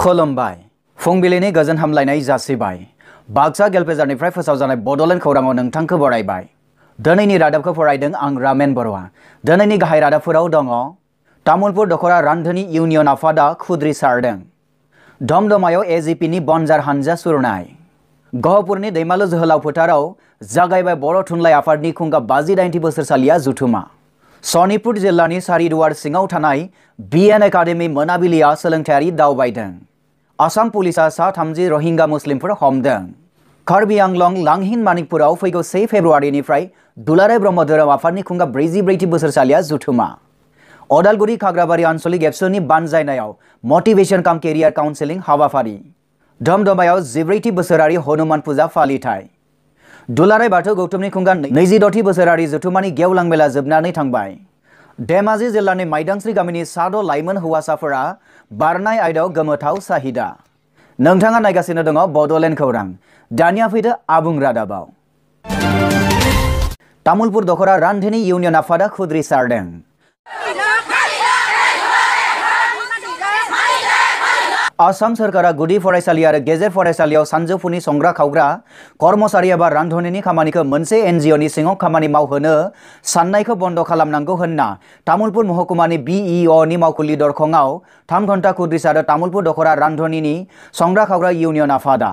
खुलुमबाय फुंबिलिनि गोजोन हामलायनाय जासिबाय बाक्सा गेलपेजारनिफ्राय फोसावजानाय बड'लेण्ड खौराङाव नोंथांखौ बरायबाय दिनैनि रादाबखौ फरायदों आं रामेन बर'आ दिनैनि गाहाय रादाबफोराव दङ तामुलपुर दखरा रान्धोनि इउनियन आफादा खुद्रिसारदों दमदमायाव एजिपिनि बनजार हानजा सुरनाय गहपुरनि दैमालु जोहोलाव फोथाराव जागायबाय बर' थुनलाइ आफादनि खुंगा 58 बोसोरसालिया जुथुमा सनितपुर जिल्लानि सारिदुवार सिङाव थानाय बिएन एकाडेमि मोनाबिलिया सोलोंथायारि दावबायदों आसाम पुलिसा सा 30 रोहिंगा मुस्लिमफोर हमदों कार्बि आंलं लांहिन मानिकपुराव फैगौ 1 फेब्रुवारिनिफ्राय दुलाराय ब्रह्म धोरोम आफादनि खुंगा 44 बोसोरसालिया जुथुमा अदालगुरि खाग्राबारि आन्सलिक एबसुनि बानजायनायाव मटिभेशन काम केरियार काउन्सेलिं हाबाफारि दमदमायाव 14 बोसोरारि हनुमान फुजा फालिथाय दुलाराय बाथौ गौतमनि खुंगा 26 बोसोरारि जुथुमानि गेवलां मेला जोबनानै थांबाय धेमाजि जिल्लानि माइदांस्रि गामिनि साद' लाइमोन हौवासाफोरा बारनाय आयदायाव गोमोथाव साहिदा नोंथाङा नायगासिनो दङ बड'लेण्ड खौरां दानिया फैदो आबुं रादाबाव तामुलपुर दखरा रान्धोनि इउनियन आफादा खुद्रिसारदों आसाम सरकारा गुदि फरायसालि आरो गेजेर फरायसालियाव सानजौफुनि संग्रा खावग्रा कर्मचारि एबा रान्धनिनि खामानिखौ मोनसे एनजिअनि सिङाव खामानि मावहोनो साननायखौ बन्द खालामनांगौ होनना तामुलपुर महकुमानि बिइअनि मावखुलि दरखङाव 3 घन्टा खुद्रिसारो तामुलपुर दखरा रान्धनिनि संग्रा खावग्रा इउनियन आफादा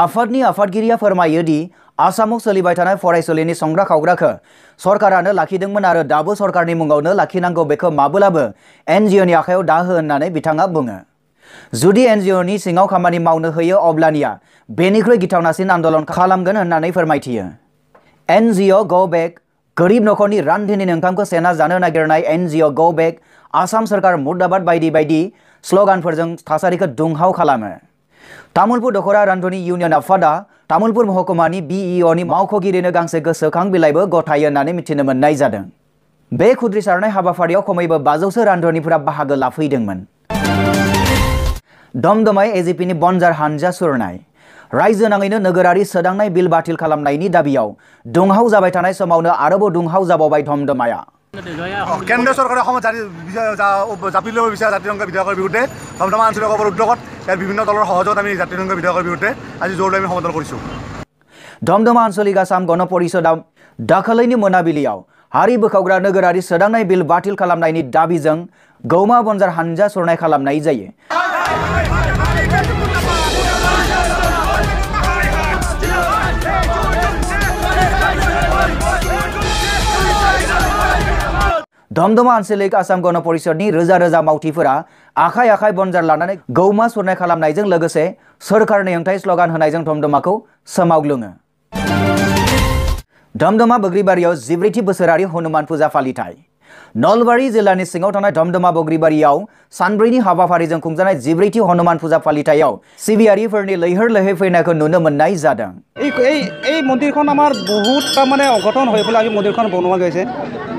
आफादनि आफादगिरिया फोरमायो दि आसामाव सोलिबाय थानाय फरायसालिनि संग्रा खावग्राखौ सरकारानो लाखिदोंमोन आरो दाबो सरकारनि मुङावनो लाखिनांगौ बेखौ माब्लाबो एनजिअनि आखायाव दाहो होननानै बिथाङा बुङो जुदि एनजिअनि सिङाव खामानि मावनो होयो अब्लानिया बेनिख्रुइ गिथावनासिन आन्दोलन खालामगोन होननानै फोरमायथियो एनजिअ गो बेक गोरिब नखरनि रान्धोनि ओंखामखौ सेना जानो नागिरनाय एनजिअ गो बेक आसाम सरकार मुर्दाबाद बायदि बायदि स्लगानफोरजों थासारिखौ दुंहाव खालामो तामुलपुर दखरा रान्धोनि इउनियन आफादा तामुलपुर महकुमानि बिइअनि मावख'गिरिनो गांसे गोसोखां बिलाइबो गथायो होननानै मिथिनो मोननाय जादों बे खुद्रिसारनाय हाबाफारियाव खमैबो 500 रान्धनिफोरा बाहागो लाफैदोंमोन दमदमाय एजिपिनि बनजार हानजा सुरनाय रायजो नाङैनो नोगोरारि सोदांनाय बिल बातिल खालामनायनि दाबियाव दुंहाव जाबाय थानाय समावनो आरोबाव दुंहाव जाबावबाय दमदमाया केन्द्र सरकारे জাপিল বিচাৰ জাতিসংঘ বিধায়কৰ বিৰুদ্ধে দমদমা আঞ্চলিক উদ্যোগত ইয়াৰ বিভিন্ন দলৰ সহযোগত আমি জাতিসংঘ বিধায়কৰ বিৰুদ্ধে আজি জোৰ লৈ আমি সমদল কৰিছোঁ দমদমা আঞ্চলিক আসাম গণ পৰিষদआ दाखालैनि मोनाबिलियाव हारि बोखावग्रा नोगोरारि सोदांनाय बिल बातिल खालामनायनि दाबिजों गौमा बनजार हानजा सुरनाय खालामनाय जायो दमदमा आन्चलिक आसाम गण परिषदनि रोजा रोजा मावथिफोरा आखाइ आखाइ बनजार लानानै गौमा सुरनाय खालामनायजों लोगोसे सरकारनि हेंथायै स्लगान होनायजों दमदमाखौ सोमावग्लुङो दमदमा बग्रिबारियाव 14 बोसोरारि हनुमान फुजा फालिथाय नलबारि जिल्लानि सिङाव थानाय दमदमा बग्रिबारियाव सानब्रैनि हाबाफारिजों खुंजानाय 14 हनुमान फुजा फालिथायाव सिबियारिफोरनि लैहोर लैहोर फैनायखौ नुनो मोननाय जादों এই মন্দিৰখন আমাৰ বহুত তাৰমানে অঘটন হৈ পেলাই মন্দিৰখন বনোৱা গৈছে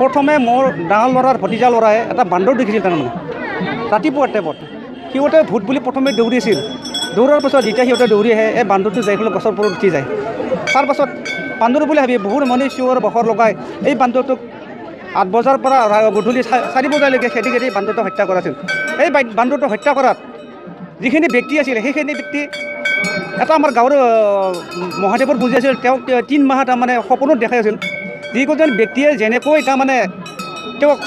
প্ৰথমে মোৰ ডাঙৰ ল'ৰাৰ ভতিজা ল'ৰাই এটা বান্দৰ দেখিছিল তাৰমানে ৰাতিপুৱা টাইমত সিহঁতে ভূত বুলি প্ৰথমে দৌৰিছিল দৌৰাৰ পাছত যেতিয়া সিহঁতে দৌৰি আহে এই বান্দৰটো যাই পেলাই গছৰ ওপৰত উঠি যায় তাৰপাছত বান্দৰ বুলি ভাবি বহুত মানুহে চিঞৰ বখৰ লগাই এই বান্দৰটোক 8 বজাৰ পৰা গধূলি 4 বজালৈকে খেদি খেদি বান্দৰটো হত্যা কৰাছিল এই বান্দৰটো হত্যা কৰাত যিখিনি ব্যক্তি আছিল সেইখিনি ব্যক্তি এটা আমাৰ গাঁৱৰ মহাদেৱৰ বুজি আছিল তেওঁ 3 মাহ তাৰমানে সপোনত দেখাই আছিল যিকেইজন ব্যক্তিয়ে যেনেকৈ তাৰমানে তেওঁক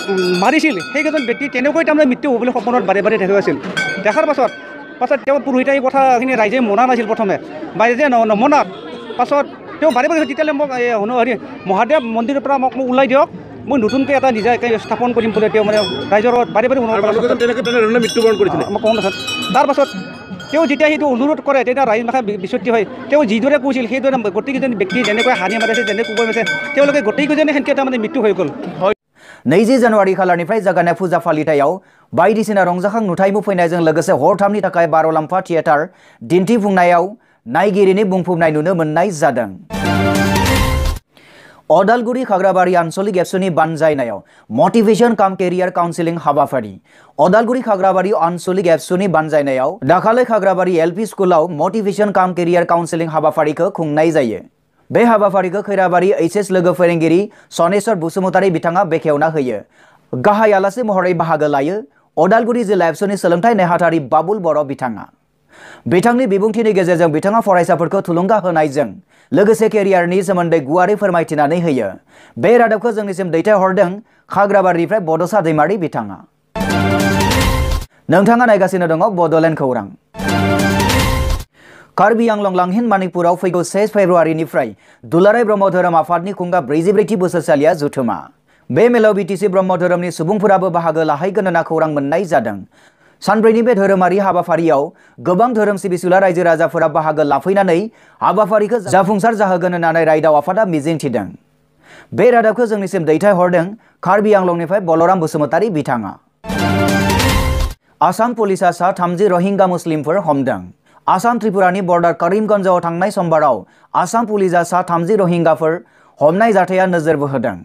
মাৰিছিল সেইকেইজন ব্যক্তি তেনেকৈ তাৰমানে মৃত্যু হ'ব বুলি সপোনত বাৰে বাৰে দেখা আছিল দেখাৰ পাছত তেওঁ পুৰোহিতে এই কথাখিনি ৰাইজে মনা নাছিল প্ৰথমে ৰাইজে নমনাত পাছত তেওঁ বাৰে বাৰে তেতিয়ালৈ মোক মহাদেৱ মন্দিৰৰ পৰা মোক ওলাই দিয়ক মই নতুনকৈ এটা নিজে স্থাপন কৰিম বুলি তেওঁ মানে ৰাইজৰ বাৰে বাৰে মৃত্যুবৰণ কৰিছিলে মই কওঁ নাছিল তাৰপাছত তেওঁ যেতিয়া সেইটো অনুৰোধ কৰে তেতিয়া ৰাইজ মাখা বিচুতি হয় তেওঁ যিদৰে কৈছিল সেইদৰে গোটেইকেইজন ব্যক্তি যেনেকৈ হানি মাৰিছে যেনে কুকুৰ মাৰিছে তেওঁলোকে গোটেইকেইজনে সেনেকৈ তাৰমানে মৃত্যু হৈ গ'ল 20 জানুৱাৰী खालारनिफ्राय जागायनाय फुजा फालिथायाव बायदिसिना रंजाखां नुथायमु फैनायजों लोगोसे हरथामनि थाखाय बार' लाम्फा थियेटार दिन्थिफुंनायाव नायगिरिनि बुंफबनाय नुनो मोननाय जादों अदालगुरि खाग्राबारि आन्चलिक एबसुनि बानजायनायाव मटिभेशन काम केरियार काउन्सेलिं हाबाफारि अदालगुरि खाग्राबारि आन्चलिक एबसुनि बानजायनायाव दाखालै खाग्राबारि एलपि स्कुलाव मटिभेशन काम केरियार काउन्सेलिं हाबाफारिखौ खुंनाय जायो बे हाबाफारिखौ खैराबारि HS लोगो फोरोंगिरि सनेश्वर बसुमतारी बिथाङा बेखेवना होयो। गाहाय आलासि महरै बाहागो लायो अदालगुरि जिल्ला एबसुनि सोलोंथाइ नेहाथारि बाबुल बर' बिथाङा। बिथांनि बिबुंथिनि गेजेरजों बिथाङा फरायसाफोरखौ थुलुंगा होनायजों लोगोसे केरियारनि सोमोन्दै गुवारै फोरमायथिनानै होयो। बे रादाबखौ जोंनिसिम दैथायहरदों खाग्राबारिनिफ्राय बड'सा दैमारि बिथाङा। नोंथाङा नायगासिनो दङ बड'लेण्ड खौरां। कार्बि आंलं लांहिन मणिपुराव फैगौ 6 फेब्रुवारिनिफ्राय दुलाराय ब्रह्म धोरोम आफादनि खुंगा 44थि बोसोरसालिया जुथुमा। बे मेलाव BTC ब्रह्म धोरोमनि सुबुंफोराबो बाहागो लाहैगोन होनना खौरां मोननाय जादों। सानब्रैनि बे धोरोमारि हाबाफारियाव गोबां धोरोम सिबिसुला रायजो राजाफोरा बाहागो लाफैनानै हाबाफारिखौ जाफुंसार जाहोगोन होननानै रायदाव आफादा मिजिंथिदों। बे रादाबखौ जोंनिसिम दैथायहरदों कार्बि आंलंनिफ्राय बलराम बसुमतारी बिथाङा। आसाम पुलिसा सा 30 रोहिंगा मुस्लिमफोर हमदों। आसाम त्रिपुरानि बर्डार करीमगंजआव थांनाय समबाराव आसाम पुलिसा सा 30 रोहिंगाफोर हमनाय जाथाया नोजोर बोहोदों।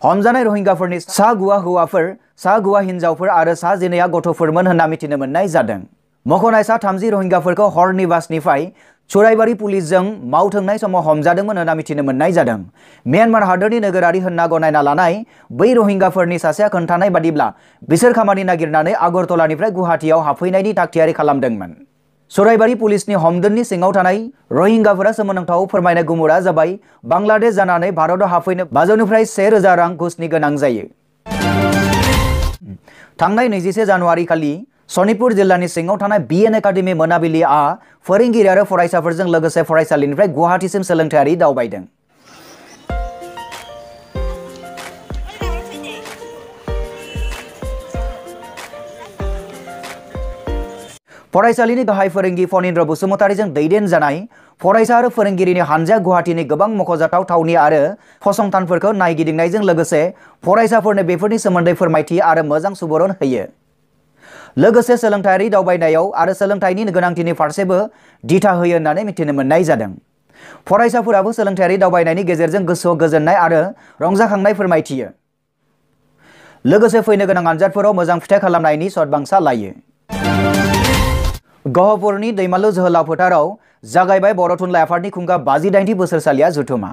हमजानाय रोहिंगाफोरनि सा 9 हौवाफोर, सा 9 हिन्जावफोर आरो सा 12 गथ'फोरमोन होनना मिथिनो मोननाय जादों। मख'नाय सा 30 रोहिंगाफोरखौ हरनि बासनिफ्राय चुराइबारि पुलिसजों मावथोंनाय समाव हमजादोंमोन होनना मिथिनो मोननाय जादों। म्यानमार हादरनि नोगोरारि होनना गनायना लानाय बै रोहिंगाफोरनि सासेया खोन्थानाय बादिब्ला बिसोर खामानि नागिरनानै आगरतलानिफ्राय गुवाहाटीयाव हाबफैनायनि थागथियारि खालामदोंमोन। चुराइबारि पुलिसनि हमदोननि सिङाव थानाय रोहिंगाफोरा सोमोनांथाव फोरमायनाय गुमुरा जाबाय बांलादेश जानानै भारताव हाबफैनो 500निफ्राय 1000 रां घुसनि गोनां जायो। थांनाय 21 जानुवारि खालि सनितपुर जिल्लानि सिङाव थानाय BN एकाडेमि मोनाबिलिआ फोरोंगिरि आरो फरायसाफोरजों लोगोसे फरायसालिनिफ्राय गुवाहाटीसिम सोलोंथायारि दावबायदों। फरायसालिनि गाहाय फोरोंगिरि फनिन्द्र बसुमतारीजों दैदेनजानाय फरायसा आरो फोरोंगिरिनि हानजाया गुवाहाटीनि गोबां मख'जाथाव थावनि आरो फसंथानफोरखौ नायगिदिंनायजों लोगोसे फरायसाफोरनो बेफोरनि सोमोन्दै फोरमायथि आरो मोजां सुबुरुन होयो। लोगोसे सोलोंथायारि दावबायनायाव आरो सोलोंथाइनि गोनांथिनि फारसेबो दिथा होयो होननानै मिथिनो मोननाय जादों। फरायसाफोराबो सोलोंथायारि दावबायनायनि गेजेरजों गोसोआव गोजोननाय आरो रंजाखांनाय फोरमायथियो। लोगोसे फैनो गोनां आनजादफोराव मोजां फिथाइ खालामनायनि सदबांसा लायो। गहपुरनि दैमालु जोहोलाव फोथाराव जागायबाय बर' थुनलाइ आफादनि खुंगा 58थि बोसोरसालिया जुथुमा।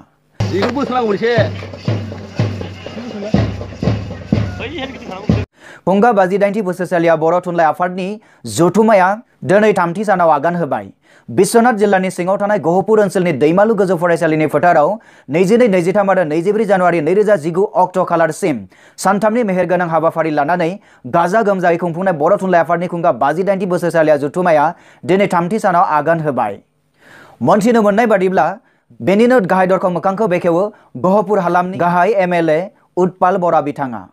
खुंगा 58थि बोसोरसालिया बर' थुनलाइ आफादनि जुथुमाया दिनै 3थि सानाव आगान होबाय। बिश्वनाथ जिल्लानि सिङाव थानाय गहपुर ओनसोलनि दैमालु गोजौ फरायसालिनि फोथाराव 22, 23 आरो 24 जानुवारि 2019 अक्ट' खालारसिम सानथामनि मेहेरगोनां हाबाफारि लानानै गाजा गोमजायै खुंफुंनाय बर' थुनलाइ आफादनि खुंगा 58थि बोसोरसालिया जुथुमाया दिनै 3थि सानाव आगान होबाय। मोनथिनो मोननाय बादिब्ला बेनिनो गाहाय दरखं मोखांखौ बेखेवो गहपुर हालामनि गाहाय MLA उत्पाल बरा बिथाङा।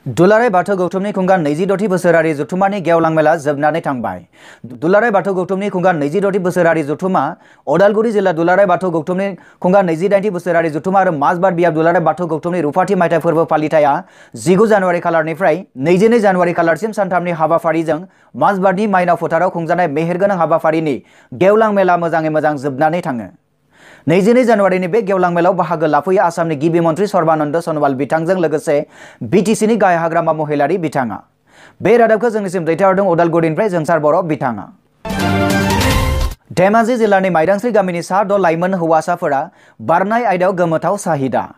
दुलाराय बाथौ गौथुमनि खुंगा 26थि बोसोरारि जुथुमानि गेवलां मेला जोबनानै थांबाय। दुलाराय बाथौ गौथुमनि खुंगा 26थि बोसोरारि जुथुमा अदालगुरि जिल्ला दुलाराय बाथौ गौथुमनि खुंगा 28थि बोसोरारि जुथुमा आरो माजबाद बियाब दुलाराय बाथौ गौथुमनि रुफाथि मायथाइ फोरबो फालिथाया 19 जानुवारि खालारनिफ्राय 22 जानुवारि खालारसिम सानथामनि हाबाफारिजों माजबादनि माइनाव फोथाराव खुंजानाय मेहेरगोनां हाबाफारिनि गेवलां मेला मोजाङै मोजां जोबनानै थाङो। 22 जानुवारिनि बे गेवलां मेलाव बाहागो लाफैयो आसामनि गिबि मन्त्रि सर्बानन्द सनवाल बिथांजों लोगोसे BTCनि गाहाय हाग्रामा महिलारि बिथाङा। बे रादाबखौ जोंनिसिम दैथायहरदों उदालगुरिनिफ्राय जोंसार बर' बिथाङा। धेमाजि जिल्लानि माइदांस्रि गामिनि सा 6 लाइमोन हौवासाफोरा बारनाय आयदायाव गोमोथाव साहिदा।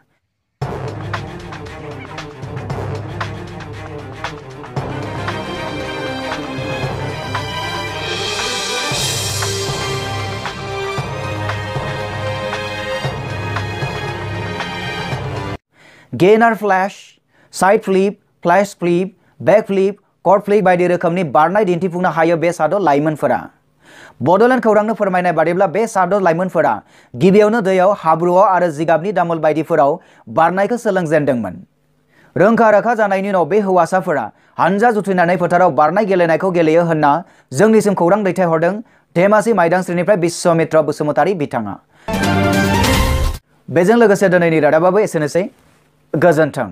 गेनार flash, side flip, flash flip, back flip, cut flip बायदि रोखोमनि बारनाय दिन्थिफुंनो हायो बे सा 6 लाइमोनफोरा। बड'लेण्ड खौरांनो फोरमायनाय बादिब्ला बे सा 6 लाइमोनफोरा गिबियावनो दैयाव, हाब्रुआव आरो जिगाबनि दामोल बायदिफोराव बारनायखौ सोलोंजेनदोंमोन। रोंखा राखा जानायनि उनाव बे हौवासाफोरा हानजा जुथायनानै फोथाराव बारनाय गेलेनायखौ गेलेयो होनना जोंनिसिम खौरां दैथायहरदों धेमाजि माइदांस्रिनिफ्राय बिश्वमित्र बसुमतारी बिथाङा। बेजों लोगोसे दिनैनि रादाबाबो एसेनोसै। गोजोन्थों।